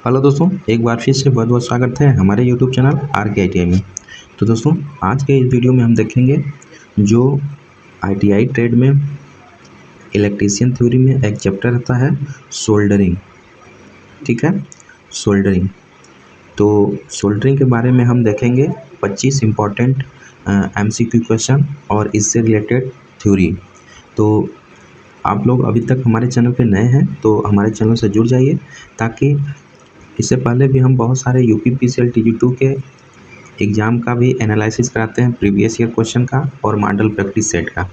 Hello दोस्तों, एक बार फिर से बहुत बहुत स्वागत है हमारे यूट्यूब चैनल RK ITI में। तो दोस्तों, आज के इस वीडियो में हम देखेंगे जो ITI ट्रेड में इलेक्ट्रीशियन थ्योरी में एक चैप्टर आता है सोल्डरिंग। ठीक है, सोल्डरिंग। तो सोल्डरिंग के बारे में हम देखेंगे 25 इम्पॉर्टेंट MCQ क्वेश्चन और इससे रिलेटेड थ्योरी। तो आप लोग अभी तक हमारे चैनल पे नए हैं तो हमारे चैनल से जुड़ जाइए, ताकि इससे पहले भी हम बहुत सारे UPPCL TG2 के एग्ज़ाम का भी एनालिसिस कराते हैं, प्रीवियस ईयर क्वेश्चन का और मॉडल प्रैक्टिस सेट का।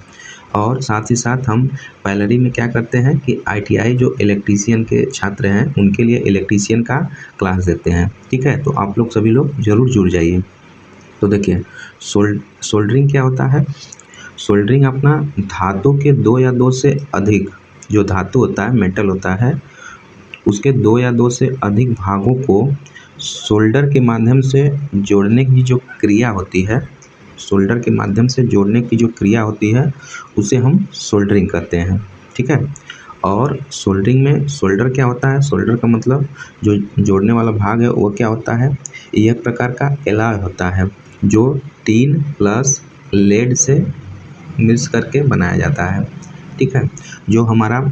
और साथ ही साथ हम पैरेलली में क्या करते हैं कि ITI जो इलेक्ट्रीशियन के छात्र हैं उनके लिए इलेक्ट्रीशियन का क्लास देते हैं। ठीक है, तो आप लोग सभी लोग ज़रूर जुड़ जाइए। तो देखिए, सोल्डरिंग क्या होता है। सोल्डरिंग अपना धातु के दो या दो से अधिक, जो धातु होता है, मेटल होता है, उसके दो या दो से अधिक भागों को सोल्डर के माध्यम से जोड़ने की जो क्रिया होती है, सोल्डर के माध्यम से जोड़ने की जो क्रिया होती है उसे हम सोल्डरिंग कहते हैं। ठीक है, और सोल्डरिंग में सोल्डर क्या होता है, सोल्डर का मतलब जो जोड़ने वाला भाग है वो क्या होता है, यह एक प्रकार का एलॉय होता है जो टीन प्लस लेड से मिक्स करके बनाया जाता है। ठीक है, जो हमारा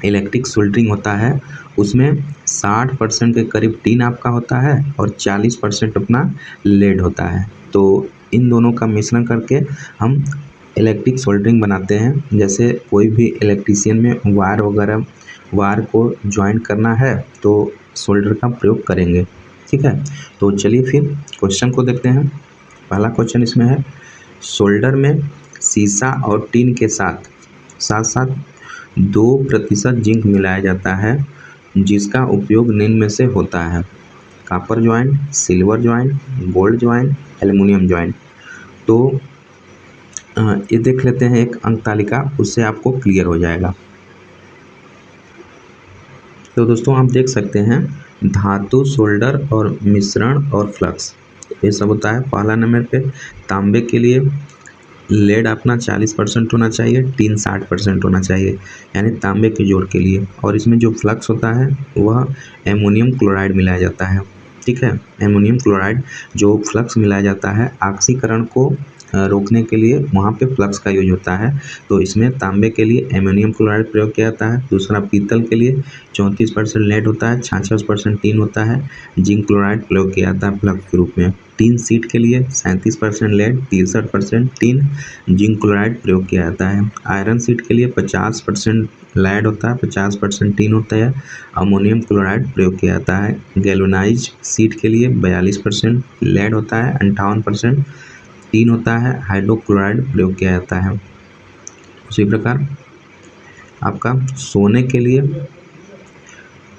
इलेक्ट्रिक सोल्डरिंग होता है उसमें 60% के करीब टीन आपका होता है और 40% अपना लेड होता है। तो इन दोनों का मिश्रण करके हम इलेक्ट्रिक सोल्डरिंग बनाते हैं। जैसे कोई भी इलेक्ट्रीशियन में वायर को ज्वाइन करना है तो सोल्डर का प्रयोग करेंगे। ठीक है, तो चलिए फिर क्वेश्चन को देखते हैं। पहला क्वेश्चन इसमें है, सोल्डर में सीसा और टीन के साथ साथ 2% जिंक मिलाया जाता है, जिसका उपयोग निम्न में से होता है: copper joint, silver joint, gold joint, aluminium joint. तो ये देख लेते हैं एक अंक तालिका, उससे आपको क्लियर हो जाएगा। तो दोस्तों, आप देख सकते हैं धातु, सोल्डर और मिश्रण और फ्लक्स, ये सब होता है। पहला नंबर पे तांबे के लिए लेड अपना 40% होना चाहिए, टीन 60% होना चाहिए, यानी तांबे के जोड़ के लिए। और इसमें जो फ्लक्स होता है वह एमोनियम क्लोराइड मिलाया जाता है। ठीक है, एमोनियम क्लोराइड जो फ्लक्स मिलाया जाता है ऑक्सीकरण को रोकने के लिए, वहाँ पे फ्लक्स का यूज होता है। तो इसमें तांबे के लिए एमोनियम क्लोराइड प्रयोग किया जाता है। दूसरा, पीतल के लिए 34% लेड होता है, 66% टीन होता है, जिंक क्लोराइड प्रयोग किया जाता है फ्लक्स के रूप में। टीन सीट के लिए 37% लेड, 63% टीन, जिंक क्लोराइड प्रयोग किया जाता है। आयरन सीट के लिए 50% लेड होता है, 50% टीन होता है, अमोनियम क्लोराइड प्रयोग किया जाता है। गैल्वेनाइज सीट के लिए 42% लेड होता है, 58% टीन होता है, हाइड्रोक्लोराइड प्रयोग किया जाता है। उसी प्रकार आपका सोने के लिए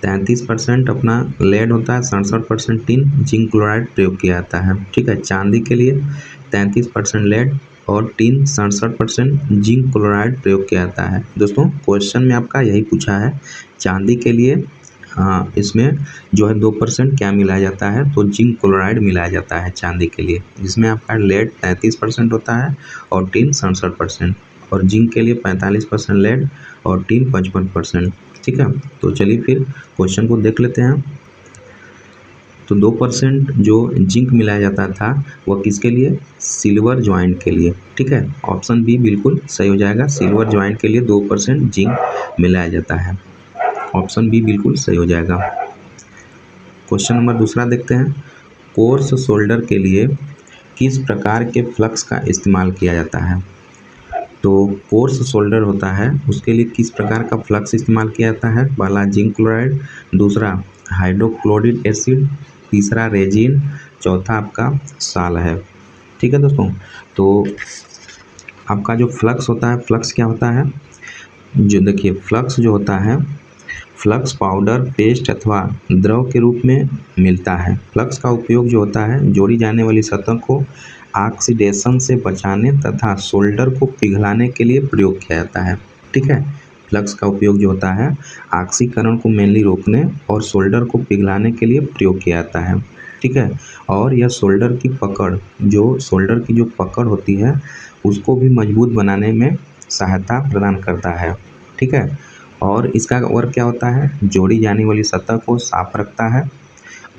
33% अपना लेड होता है, 67% टीन, जिंक क्लोराइड प्रयोग किया जाता है। ठीक है, चांदी के लिए 33% लेड और टीन, 67% जिंक क्लोराइड प्रयोग किया जाता है। दोस्तों, क्वेश्चन में आपका यही पूछा है, चांदी के लिए इसमें जो है 2% क्या मिलाया जाता है, तो जिंक क्लोराइड मिलाया जाता है चांदी के लिए, जिसमें आपका लेड 33% होता है और टीन 67%, और जिंक के लिए 45% लेड और टीन 55%। ठीक है, तो चलिए फिर क्वेश्चन को देख लेते हैं। तो 2% जो जिंक मिलाया जाता था वह किसके लिए, सिल्वर ज्वाइंट के लिए। ठीक है, ऑप्शन बी बिल्कुल सही हो जाएगा, सिल्वर ज्वाइंट के लिए 2% जिंक मिलाया जाता है। ऑप्शन बी बिल्कुल सही हो जाएगा। क्वेश्चन नंबर दूसरा देखते हैं, कोर्स सोल्डर के लिए किस प्रकार के फ्लक्स का इस्तेमाल किया जाता है। तो कोर्स सोल्डर होता है उसके लिए किस प्रकार का फ्लक्स इस्तेमाल किया जाता है। पहला जिंक क्लोराइड, दूसरा हाइड्रोक्लोरिक एसिड, तीसरा रेजिन, चौथा आपका साल है। ठीक है दोस्तों, तो आपका जो फ्लक्स होता है, फ्लक्स क्या होता है, जो देखिए फ्लक्स जो होता है, फ्लक्स पाउडर, पेस्ट अथवा द्रव के रूप में मिलता है। फ्लक्स का उपयोग जो होता है जोड़ी जाने वाली सतह को ऑक्सीडेशन से बचाने तथा सोल्डर को पिघलाने के लिए प्रयोग किया जाता है। ठीक है, फ्लक्स का उपयोग जो होता है ऑक्सीकरण को मेनली रोकने और सोल्डर को पिघलाने के लिए प्रयोग किया जाता है। ठीक है, और यह सोल्डर की जो पकड़ होती है उसको भी मजबूत बनाने में सहायता प्रदान करता है। ठीक है, और इसका वर्क क्या होता है, जोड़ी जाने वाली सतह को साफ रखता है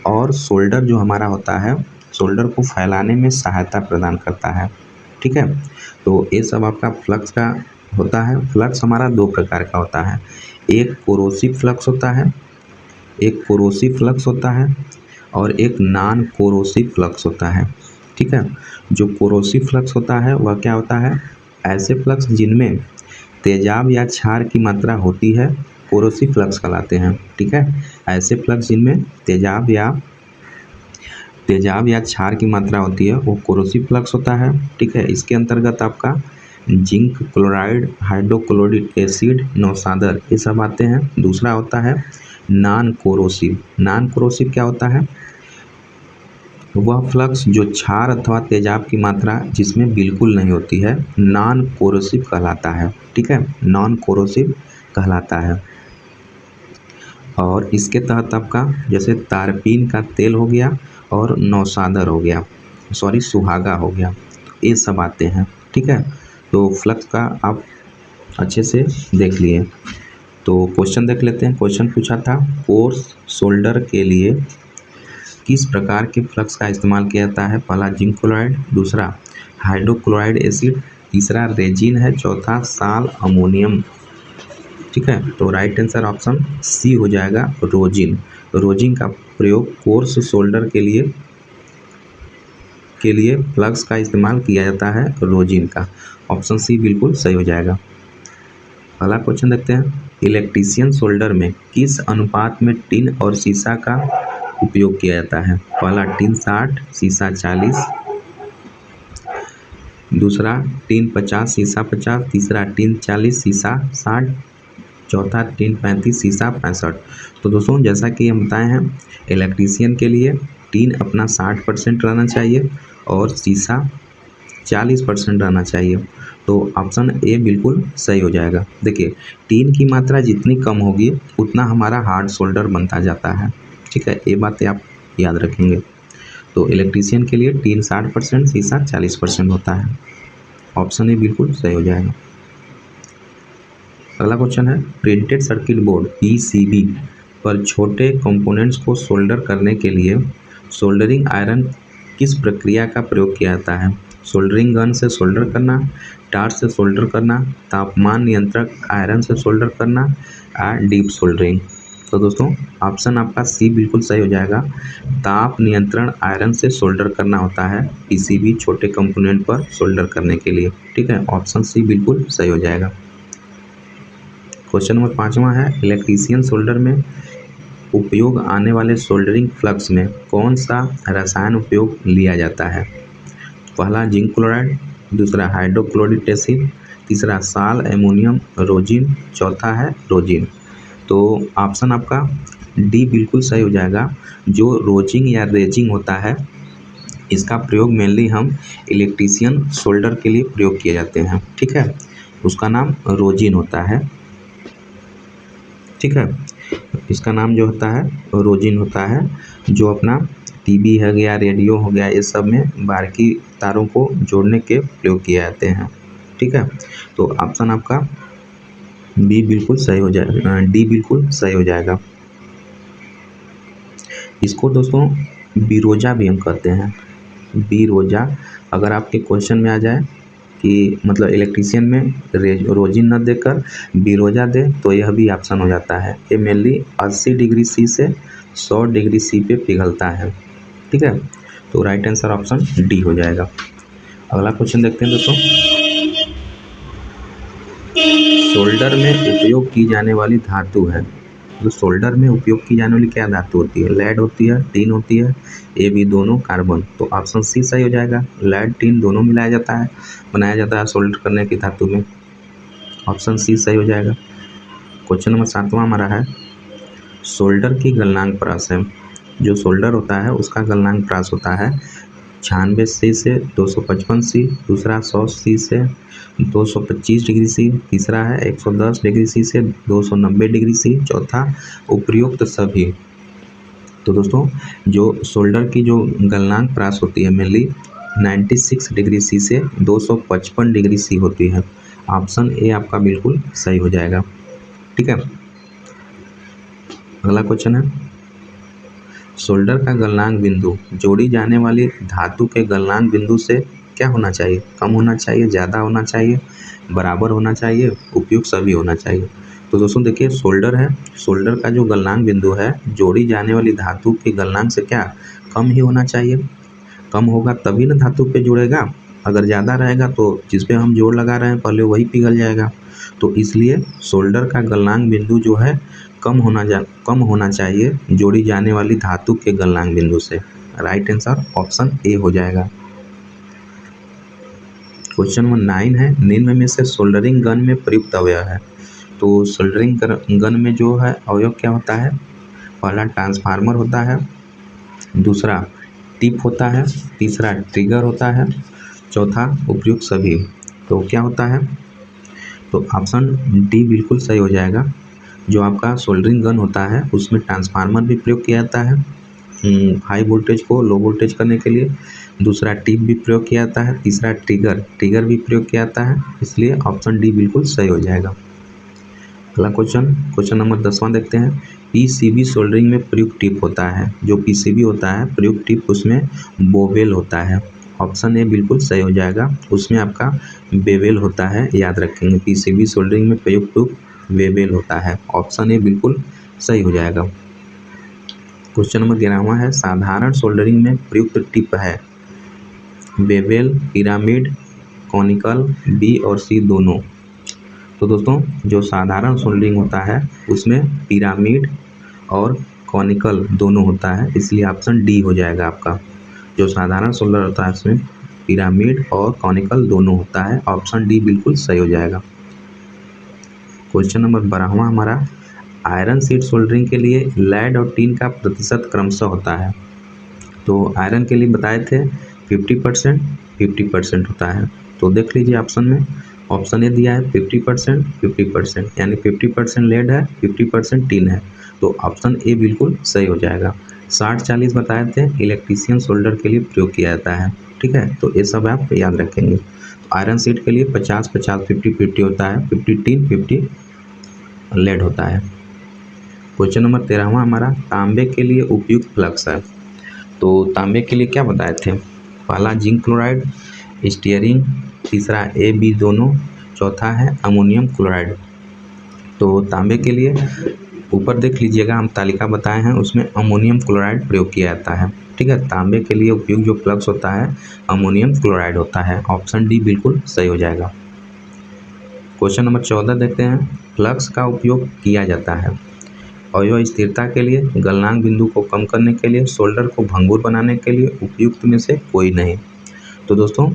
और शोल्डर जो हमारा होता है, शोल्डर को फैलाने में सहायता प्रदान करता है। ठीक है, तो ये सब आपका फ्लक्स का होता है। फ्लक्स हमारा दो प्रकार का होता है, एक कोरोसिव फ्लक्स होता है, एक कोरोसिव फ्लक्स होता है और एक नॉन कोरोसिव फ्लक्स होता है। ठीक है, जो कोरोसिव फ्लक्स होता है वह क्या होता है, ऐसे फ्लक्स जिनमें तेजाब या क्षार की मात्रा होती है कोरोसिव फ्लक्स कहलाते हैं। ठीक है, ऐसे फ्लक्स जिनमें तेजाब या क्षार की मात्रा होती है वो कोरोसिव फ्लक्स होता है। ठीक है, इसके अंतर्गत आपका जिंक क्लोराइड, हाइड्रोक्लोरिक एसिड, नौसादर ये सब आते हैं। दूसरा होता है नॉन कोरोसिव। नॉन कोरोसिव क्या होता है, वह फ्लक्स जो क्षार अथवा तेजाब की मात्रा जिसमें बिल्कुल नहीं होती है, नॉन कोरोसिव कहलाता है। ठीक है, नॉन कोरोसिव कहलाता है। और इसके तहत आपका जैसे तारपीन का तेल हो गया और नौसादर हो गया, सुहागा हो गया, ये सब आते हैं। ठीक है, तो फ्लक्स का आप अच्छे से देख लिए। तो क्वेश्चन देख लेते हैं। क्वेश्चन पूछा था कोर्स शोल्डर के लिए किस प्रकार के फ्लक्स का इस्तेमाल किया जाता है। पहला जिंक क्लोराइड, दूसरा हाइड्रोक्लोराइड एसिड, तीसरा रेजिन है, चौथा साल अमोनियम। ठीक है, तो राइट आंसर ऑप्शन सी हो जाएगा, रोजिन। रोजिन का प्रयोग कोर्स शोल्डर के लिए फ्लक्स का इस्तेमाल किया जाता है, रोजिन का। ऑप्शन सी बिल्कुल सही हो जाएगा। अगला क्वेश्चन देखते हैं, इलेक्ट्रीशियन शोल्डर में किस अनुपात में टिन और शीशा का उपयोग किया जाता है। पहला टिन 60, शीशा 40, दूसरा टिन 50, शीशा 50, तीसरा टिन 40, शीशा 60, चौथा टिन 35, शीशा 65। तो दोस्तों जैसा कि हम बताए हैं, इलेक्ट्रीशियन के लिए टिन अपना 60% रहना चाहिए और शीशा 40% रहना चाहिए। तो ऑप्शन ए बिल्कुल सही हो जाएगा। देखिए, टिन की मात्रा जितनी कम होगी उतना हमारा हार्ड शोल्डर बनता जाता है। ठीक है, ये बातें आप याद रखेंगे। तो इलेक्ट्रीशियन के लिए टिन 60%, शीशा 40% होता है। ऑप्शन ए बिल्कुल सही हो जाएगा। अगला क्वेश्चन है, प्रिंटेड सर्किट बोर्ड पीसीबी पर छोटे कंपोनेंट्स को सोल्डर करने के लिए सोल्डरिंग आयरन किस प्रक्रिया का प्रयोग किया जाता है। सोल्डरिंग गन से सोल्डर करना, टार्च से सोल्डर करना, तापमान नियंत्रक आयरन से सोल्डर करना या डीप सोल्डरिंग। तो दोस्तों ऑप्शन आपका सी बिल्कुल सही हो जाएगा। ताप नियंत्रण आयरन से सोल्डर करना होता है पीसीबी छोटे कंपोनेंट पर सोल्डर करने के लिए। ठीक है, ऑप्शन सी बिल्कुल सही हो जाएगा। क्वेश्चन नंबर 5वां है, इलेक्ट्रीशियन शोल्डर में उपयोग आने वाले सोल्डरिंग फ्लक्स में कौन सा रसायन उपयोग लिया जाता है। पहला जिंक क्लोराइड, दूसरा हाइड्रोक्लोरिक एसिड, तीसरा साल अमोनियम रोजिन, चौथा है रोजिन। तो ऑप्शन आपका डी बिल्कुल सही हो जाएगा। जो रोजिंग या रेजिंग होता है इसका प्रयोग मेनली हम इलेक्ट्रीशियन शोल्डर के लिए प्रयोग किए जाते हैं। ठीक है, उसका नाम रोजिन होता है। ठीक है, इसका नाम जो होता है रोजिन होता है, जो अपना टीवी हो गया, रेडियो हो गया, ये सब में बारीकी तारों को जोड़ने के प्रयोग किए जाते हैं। ठीक है, तो ऑप्शन आपका बी बिल्कुल सही हो जाएगा, डी बिल्कुल सही हो जाएगा। इसको दोस्तों बिरोजा भी हम कहते हैं, बिरोजा। अगर आपके क्वेश्चन में आ जाए कि मतलब इलेक्ट्रीशियन में रोजिन न देकर बिरोजा दे तो यह भी ऑप्शन हो जाता है। ये मेनली 80 डिग्री सी से 100 डिग्री सी पे पिघलता है। ठीक है, तो राइट आंसर ऑप्शन डी हो जाएगा। अगला क्वेश्चन देखते हैं दोस्तों, शोल्डर में उपयोग की जाने वाली धातु है। जो शोल्डर में उपयोग की जाने वाली क्या धातु होती है, लेड होती है, टिन होती है, ये भी दोनों कार्बन। तो ऑप्शन सी सही हो जाएगा। लेड टिन दोनों मिलाया जाता है, बनाया जाता है सोल्डर करने की धातु में। ऑप्शन सी सही हो जाएगा। क्वेश्चन नंबर 7वां हमारा है, सोल्डर की गलनांक प्रास है। जो सोल्डर होता है उसका गलनांक प्रास होता है 96 सी से 255 सी, दूसरा 100 सी से 225 डिग्री सी, तीसरा है 110 डिग्री सी से 290 डिग्री सी, चौथा उपयुक्त सभी। तो दोस्तों जो शोल्डर की जो गलनांक प्रास होती है मेनली 96 डिग्री सी से 255 डिग्री सी होती है। ऑप्शन ए आपका बिल्कुल सही हो जाएगा। ठीक है। अगला क्वेश्चन है, सोल्डर का गलनांक बिंदु जोड़ी जाने वाली धातु के गलनांक बिंदु से क्या होना चाहिए? कम होना चाहिए, ज़्यादा होना चाहिए, बराबर होना चाहिए, उपयुक्त सभी होना चाहिए। तो दोस्तों देखिए, सोल्डर है, सोल्डर का जो गलनांक बिंदु है जोड़ी जाने वाली धातु के गलनांक से क्या कम ही होना चाहिए। कम होगा तभी ना धातु पे जुड़ेगा, अगर ज़्यादा रहेगा तो जिस पे हम जोड़ लगा रहे हैं पहले वही पिघल जाएगा। तो इसलिए सोल्डर का गलनांक बिंदु जो है कम होना चाहिए जोड़ी जाने वाली धातु के गलनांक बिंदु से। राइट आंसर ऑप्शन ए हो जाएगा। क्वेश्चन नंबर 9 है, निम्न में से सोल्डरिंग गन में प्रयुक्त अवयव है। तो सोल्डरिंग गन में जो है अवयव क्या होता है? पहला ट्रांसफार्मर होता है, दूसरा टिप होता है, तीसरा ट्रिगर होता है, चौथा उपयुक्त सभी। तो क्या होता है? तो ऑप्शन डी बिल्कुल सही हो जाएगा। जो आपका सोल्डरिंग गन होता है उसमें ट्रांसफार्मर भी प्रयोग किया जाता है हाई वोल्टेज को लो वोल्टेज करने के लिए, दूसरा टिप भी प्रयोग किया जाता है, तीसरा ट्रिगर भी प्रयोग किया जाता है, इसलिए ऑप्शन डी बिल्कुल सही हो जाएगा। अगला क्वेश्चन नंबर 10वां देखते हैं। पीसीबी सोल्डरिंग में प्रयुक्त टिप होता है, जो पीसीबी होता है प्रयुक्त टिप उसमें बोवेल होता है। ऑप्शन ए बिल्कुल सही हो जाएगा, उसमें आपका बेवेल होता है, याद रखेंगे। पीसीबी सोल्डरिंग में प्रयुक्त टिप बेवेल होता है, ऑप्शन ए बिल्कुल सही हो जाएगा। क्वेश्चन नंबर 11वां है, साधारण सोल्डरिंग में प्रयुक्त टिप है बेवेल, पिरामिड, कॉनिकल, बी और सी दोनों। तो दोस्तों जो साधारण सोल्डरिंग होता है उसमें पिरामिड और कॉनिकल दोनों होता है, इसलिए ऑप्शन डी हो जाएगा आपका। जो साधारण सोल्डर होता है उसमें पिरामिड और कॉनिकल दोनों होता है, ऑप्शन डी बिल्कुल सही हो जाएगा। क्वेश्चन नंबर 12वां हमारा, आयरन शीट सोल्डरिंग के लिए लेड और टिन का प्रतिशत क्रमशः होता है। तो आयरन के लिए बताए थे 50% होता है। तो देख लीजिए ऑप्शन में, ऑप्शन ए दिया है 50%, यानी 50% लेड है, 50% टिन है, तो ऑप्शन ए बिल्कुल सही हो जाएगा। 60-40 बताए थे इलेक्ट्रीशियन सोल्डर के लिए प्रयोग किया जाता है, ठीक है, तो ये सब आप याद रखेंगे। तो आयरन शीट के लिए 50-50, 50-50 होता है, 50 टिन 50 लेड होता है। क्वेश्चन नंबर 13वां हमारा, तांबे के लिए उपयुक्त फ्लक्स है। तो तांबे के लिए क्या बताए थे? पहला जिंक क्लोराइड, स्टीयरिंग, तीसरा ए बी दोनों, चौथा है अमोनियम क्लोराइड। तो तांबे के लिए ऊपर देख लीजिएगा, हम तालिका बताए हैं उसमें अमोनियम क्लोराइड प्रयोग किया जाता है, ठीक है। तांबे के लिए उपयुक्त जो फ्लक्स होता है अमोनियम क्लोराइड होता है, ऑप्शन डी बिल्कुल सही हो जाएगा। क्वेश्चन नंबर 14 देखते हैं, फ्लक्स का उपयोग किया जाता है अवयव स्थिरता के लिए, गलनांक बिंदु को कम करने के लिए, सोल्डर को भंगुर बनाने के लिए, उपयुक्त में से कोई नहीं। तो दोस्तों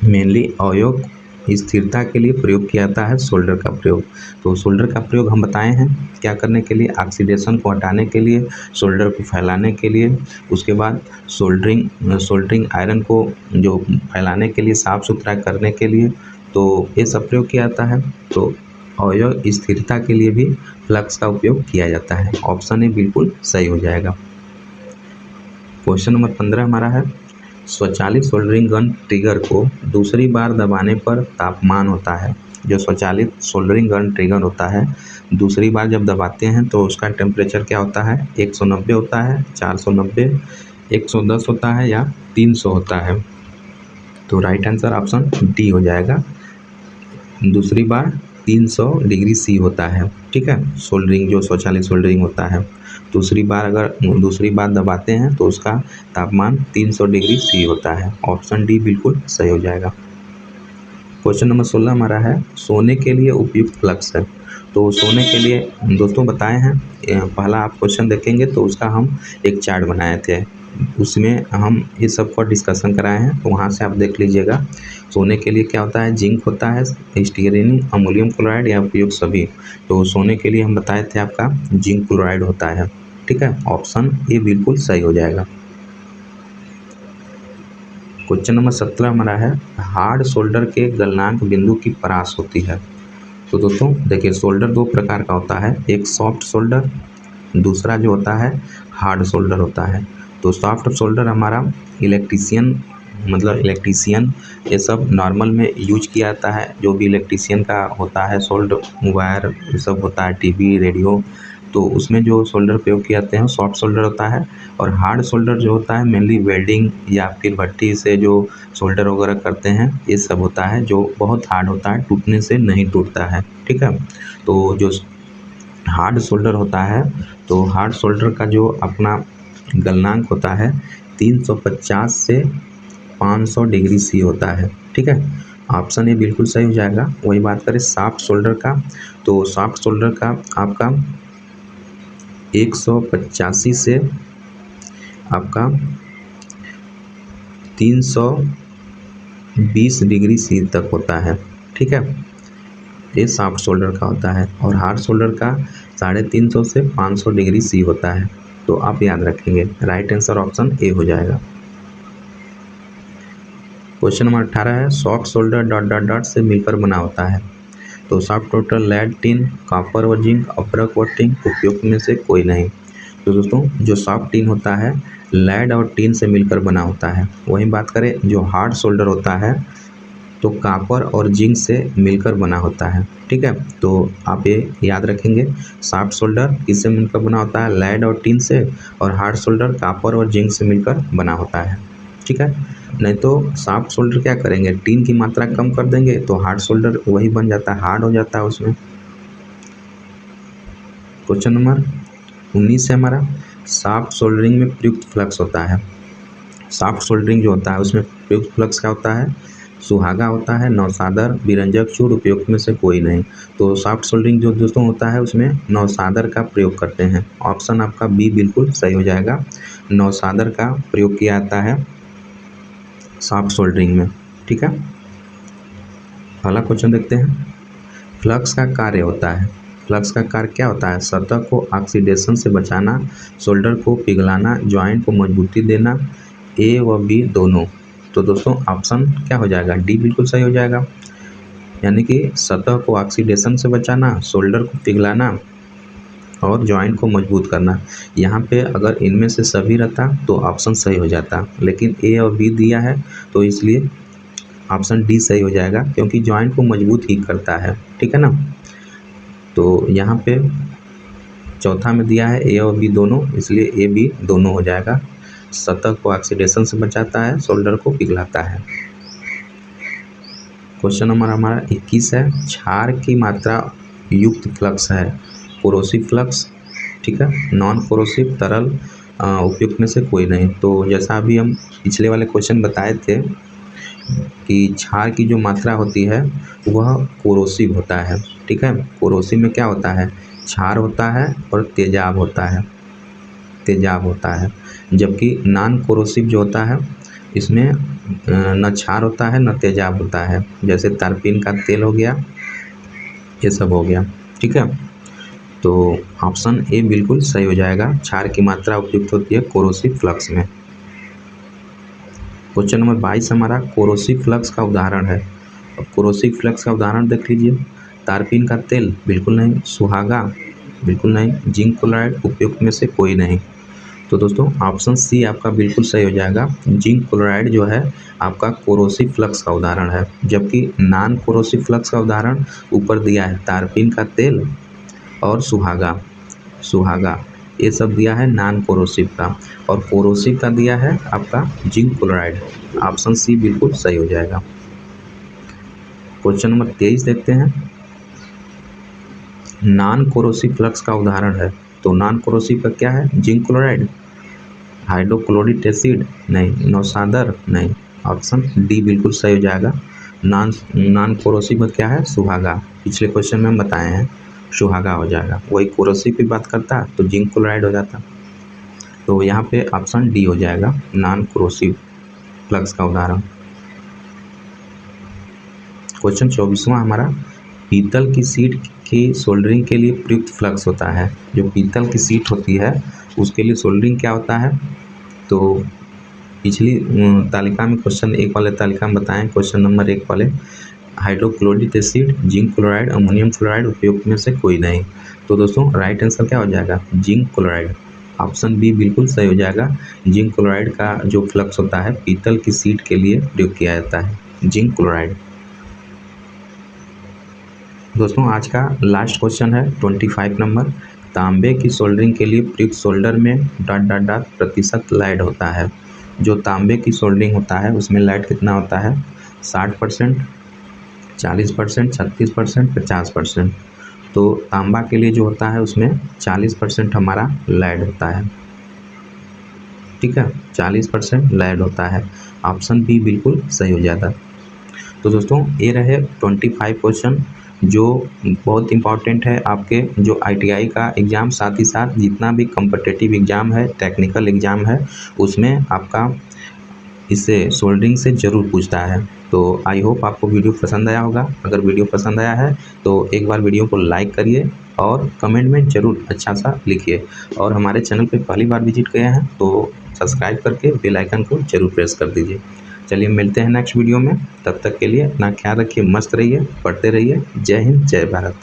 मेनली अवयव स्थिरता के लिए प्रयोग किया जाता है सोल्डर का प्रयोग। तो सोल्डर का प्रयोग हम बताए हैं क्या करने के लिए? ऑक्सीडेशन को हटाने के लिए, सोल्डर को फैलाने के लिए, उसके बाद सोल्डरिंग आयरन को जो फैलाने के लिए, साफ़ सुथरा करने के लिए, तो ये सब प्रयोग किया जाता है। तो अवयव स्थिरता के लिए भी फ्लक्स का उपयोग किया जाता है, ऑप्शन ए बिल्कुल सही हो जाएगा। क्वेश्चन नंबर 15 हमारा है, स्वचालित सोल्डरिंग गन ट्रिगर को दूसरी बार दबाने पर तापमान होता है। जो स्वचालित सोल्डरिंग गन ट्रिगर होता है दूसरी बार जब दबाते हैं तो उसका टेम्परेचर क्या होता है? 190 होता है, 490, 110 होता है या 300 होता है। तो राइट आंसर ऑप्शन डी हो जाएगा। दूसरी बार 300 डिग्री सी होता है, ठीक है। सोल्डरिंग जो स्वचालित सोल्डरिंग होता है दूसरी बार दबाते हैं तो उसका तापमान 300 डिग्री सी होता है, ऑप्शन डी बिल्कुल सही हो जाएगा। क्वेश्चन नंबर 16 हमारा है, सोने के लिए उपयुक्त फ्लक्स है। तो सोने के लिए दोस्तों बताए हैं, पहला आप क्वेश्चन देखेंगे तो उसका हम एक चार्ट बनाए थे, उसमें हम ये सब का डिस्कशन कराए हैं, तो वहाँ से आप देख लीजिएगा। सोने के लिए क्या होता है? जिंक होता है, स्टीयरिन, अमोनियम क्लोराइड या उपयुक्त सभी। तो सोने के लिए हम बताए थे आपका जिंक क्लोराइड होता है, ठीक है, ऑप्शन ए बिल्कुल सही हो जाएगा। क्वेश्चन नंबर 17 हमारा है, हार्ड सोल्डर के गलनांक बिंदु की परास होती है। तो दोस्तों देखिए, सोल्डर दो प्रकार का होता है, एक सॉफ्ट सोल्डर, दूसरा जो होता है हार्ड सोल्डर होता है। तो सॉफ्ट सोल्डर हमारा इलेक्ट्रीशियन मतलब इलेक्ट्रीशियन ये सब नॉर्मल में यूज किया जाता है। जो भी इलेक्ट्रीशियन का होता है सोल्ड वायर ये सब होता है, टीवी रेडियो, तो उसमें जो सोल्डर प्रयोग किए जाते हैं सॉफ्ट सोल्डर होता है। और हार्ड सोल्डर जो होता है मेनली वेल्डिंग या फिर भट्टी से जो सोल्डर वगैरह करते हैं ये सब होता है, जो बहुत हार्ड होता है, टूटने से नहीं टूटता है। ठीक है, तो जो हार्ड सोल्डर होता है तो हार्ड सोल्डर का जो अपना गलनांक होता है 350 से 500 डिग्री सी होता है। ठीक है, ऑप्शन ए बिल्कुल सही हो जाएगा। वही बात करें सॉफ्ट सोल्डर का, तो सॉफ्ट सोल्डर का आपका 185 से आपका 320 डिग्री सी तक होता है। ठीक है, ये सॉफ्ट सोल्डर का होता है। और हार्ड सोल्डर का 350 से 500 डिग्री सी होता है। तो आप याद रखेंगे, राइट आंसर ऑप्शन ए हो जाएगा। क्वेश्चन नंबर 18 है soft solder dot dot dot से मिलकर बना होता है। तो soft total lead, tin, copper व जिंक, अपरक व टिन उपयुक्त में से कोई नहीं। तो दोस्तों जो सॉफ्ट टिन होता है लेड और टिन से मिलकर बना होता है। वहीं बात करें जो हार्ड सोल्डर होता है तो कॉपर और जिंक से मिलकर बना होता है। ठीक है, तो आप ये याद रखेंगे सॉफ्ट सोल्डर किससे मिलकर बना होता है, लेड और टिन से, और हार्ड सोल्डर कॉपर और जिंक से मिलकर बना होता है। ठीक है, नहीं तो सॉफ्ट सोल्डर क्या करेंगे, टिन की मात्रा कम कर देंगे तो हार्ड सोल्डर वही बन जाता है, हार्ड हो जाता है उसमें। क्वेश्चन नंबर 19 है हमारा सॉफ्ट सोल्डरिंग में प्रयुक्त फ्लक्स होता है। सॉफ्ट सोल्डरिंग जो होता है उसमें प्रयुक्त फ्लक्स क्या होता है, सुहागा होता है, नौसादर, विरंजक चूड़, उपयुक्त में से कोई नहीं। तो सॉफ्ट सोल्डरिंग जो दोस्तों होता है उसमें नौसादर का प्रयोग करते हैं। ऑप्शन आपका बी बिल्कुल सही हो जाएगा, नौसादर का प्रयोग किया जाता है सॉफ्ट सोल्डरिंग में। ठीक है, अगला क्वेश्चन देखते हैं। फ्लक्स का कार्य होता है, फ्लक्स का कार्य क्या होता है, सतह को ऑक्सीडेशन से बचाना, सोल्डर को पिघलाना, जॉइंट को मजबूती देना, ए व बी दोनों। तो दोस्तों ऑप्शन क्या हो जाएगा, डी बिल्कुल सही हो जाएगा। यानी कि सतह को ऑक्सीडेशन से बचाना, सोल्डर को पिघलाना और जॉइंट को मजबूत करना। यहाँ पे अगर इनमें से सभी रहता तो ऑप्शन सही हो जाता, लेकिन ए और बी दिया है तो इसलिए ऑप्शन डी सही हो जाएगा, क्योंकि जॉइंट को मजबूत ही करता है। ठीक है ना, तो यहाँ पे चौथा में दिया है ए और बी दोनों, इसलिए ए बी दोनों हो जाएगा। सतह को ऑक्सीडेशन से बचाता है, सोल्डर को पिघलाता है। क्वेश्चन नंबर हमारा 21 है क्षार की मात्रा युक्त फ्लक्स है, कोरोसिव फ्लक्स, ठीक है, नॉन कोरोसिव, तरल, उपयुक्त में से कोई नहीं। तो जैसा अभी हम पिछले वाले क्वेश्चन बताए थे कि क्षार की जो मात्रा होती है वह कोरोसिव होता है। ठीक है, कोरोसिव में क्या होता है, क्षार होता है और तेजाब होता है, तेजाब होता है। जबकि नॉन कोरोसिव जो होता है इसमें न क्षार होता है न तेजाब होता है, जैसे तारपीन का तेल हो गया, ये सब हो गया। ठीक है, तो ऑप्शन ए बिल्कुल सही हो जाएगा, क्षार की मात्रा उपयुक्त होती है कोरोसिव फ्लक्स में। क्वेश्चन नंबर 22 हमारा कोरोसिव फ्लक्स का उदाहरण है। अब कोरोसिव फ्लक्स का उदाहरण देख लीजिए, तारपीन का तेल बिल्कुल नहीं, सुहागा बिल्कुल नहीं, जिंक क्लोराइड उपयुक्त में से कोई नहीं। तो दोस्तों ऑप्शन सी आपका बिल्कुल सही हो जाएगा, जिंक क्लोराइड जो है आपका कोरोसिव फ्लक्स का उदाहरण है। जबकि नॉन कोरोसिव फ्लक्स का उदाहरण ऊपर दिया है तारपीन का तेल और सुहागा, सुहागा ये सब दिया है नॉन कोरोसिव का, और कोरोसिव का दिया है आपका जिंक क्लोराइड। ऑप्शन सी बिल्कुल सही हो जाएगा। क्वेश्चन नंबर 23 देखते हैं, नॉन कोरोसिव फ्लक्स का उदाहरण है। तो नॉन कोरोसिव का क्या है, जिंक क्लोराइड, हाइड्रोक्लोरिक एसिड नहीं, नौसादर नहीं। ऑप्शन डी बिल्कुल सही हो जाएगा, नॉन कोरोसिव में क्या है, सुहागा। पिछले क्वेश्चन में हम बताए हैं सुहागा हो जाएगा, वही कोरोसिव की बात करता तो जिंक क्लोराइड हो जाता। तो यहाँ पे ऑप्शन डी हो जाएगा, नॉन कोरोसिव फ्लक्स का उदाहरण। क्वेश्चन 24वां हमारा, पीतल की सीट की सोल्डरिंग के लिए प्रयुक्त फ्लक्स होता है। जो पीतल की सीट होती है उसके लिए सोल्डरिंग क्या होता है, तो पिछली तालिका में क्वेश्चन 1 वाले तालिका में बताएं, क्वेश्चन नंबर 1 वाले, hydrochloric acid, zinc chloride, ammonium chloride उपयुक्त में से कोई नहीं। तो दोस्तों राइट आंसर क्या हो जाएगा, जिंक क्लोराइड। ऑप्शन बी बिल्कुल सही हो जाएगा। जिंक क्लोराइड का जो फ्लक्स होता है पीतल की सीट के लिए प्रयोग किया जाता है, जिंक क्लोराइड। दोस्तों आज का लास्ट क्वेश्चन है 25 नंबर। तांबे की सोल्डरिंग के लिए प्रयुक्त सोल्डर में ... प्रतिशत लाइड होता है। जो तांबे की सोल्डरिंग होता है उसमें लाइड कितना होता है? 60%, 40%, 36%, 50%। तो तांबा के लिए जो होता है उसमें 40% हमारा लाइड होता है। ठीक है, 40% लाइड होता है। ऑप्शन बी बिल्कुल सही हो जाता। तो दोस्तों ये रहे 25 क्वेश्चन जो बहुत इंपॉर्टेंट है आपके जो ITI का एग्ज़ाम, साथ ही साथ जितना भी कॉम्पिटिटिव एग्ज़ाम है, टेक्निकल एग्ज़ाम है, उसमें आपका इससे सोल्डरिंग से ज़रूर पूछता है। तो आई होप आपको वीडियो पसंद आया होगा। अगर वीडियो पसंद आया है तो एक बार वीडियो को लाइक करिए और कमेंट में ज़रूर अच्छा सा लिखिए। और हमारे चैनल पे पहली बार विजिट किए हैं तो सब्सक्राइब करके बेल आइकन को ज़रूर प्रेस कर दीजिए। चलिए मिलते हैं नेक्स्ट वीडियो में, तब तक के लिए अपना ख्याल रखिए, मस्त रहिए, पढ़ते रहिए। जय हिंद, जय भारत।